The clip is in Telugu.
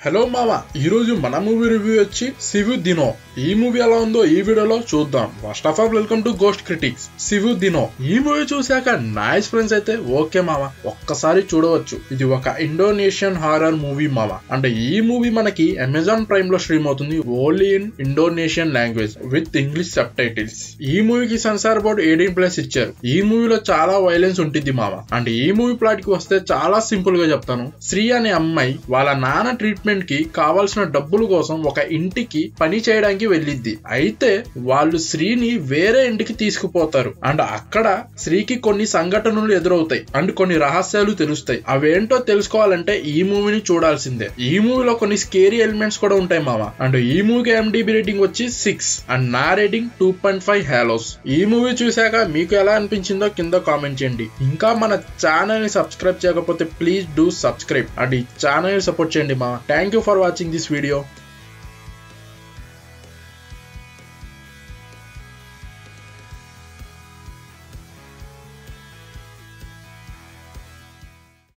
హలో మామ, ఈరోజు మన మూవీ రివ్యూ వచ్చి సివు దినో. ఈ మూవీ ఎలా ఉందో ఈ వీడియోలో చూద్దాం. First of all welcome to ghost critics. సివు దినో ఈ మూవీ చూసాక నా ఎక్స్పీరియన్స్ అయితే ఓకే మామ, ఒక్కసారి చూడవచ్చు. ఇది ఒక ఇండోనేషియన్ హారర్ మూవీ మామ. అంటే ఈ మూవీ మనకి అమెజాన్ ప్రైమ్ లో స్ట్రీమ్ అవుతుంది, only in Indonesian language with English sub titles. ఈ మూవీకి సెన్సార్ బోర్డ్ 18+ ఇచ్చారు. ఈ మూవీలో చాలా వైలెన్స్ ఉంటుంది మామ. అంటే ఈ మూవీ ప్లాట్ కి వస్తే చాలా సింపుల్ గా చెప్తాను. శ్రీ అనే అమ్మాయి వాళ్ళ నాన్న ట్రీట్మెంట్ కి కావాల్సిన డబ్బుల కోసం ఒక ఇంటికి పని చేయడానికి వెళ్ళిద్ది. అయితే వాళ్ళు శ్రీని వేరే ఇంటికి తీసుకుపోతారు. అండ్ అక్కడ శ్రీకి కొన్ని సంఘటనలు ఎదురవుతాయి అండ్ కొన్ని రహస్యాలు తెలుస్తాయి. అవేంటో తెలుసుకోవాలంటే ఈ మూవీని చూడాల్సిందే. ఈ మూవీలో కొన్ని స్కేరీ ఎలిమెంట్స్ కూడా ఉంటాయి మామ. అండ్ ఈ మూవీకి MDB రేటింగ్ వచ్చి 6 అండ్ నా రేటింగ్ 2.5 హాలోస్. ఈ మూవీ చూసాక మీకు ఎలా అనిపించిందో కింద కామెంట్ చేయండి. ఇంకా మన ఛానల్ ని సబ్స్క్రైబ్ చేయకపోతే ప్లీజ్ డూ సబ్స్క్రైబ్ అండ్ ఈ ఛానల్ ని సపోర్ట్ చేయండి మా. Thank you for watching this video.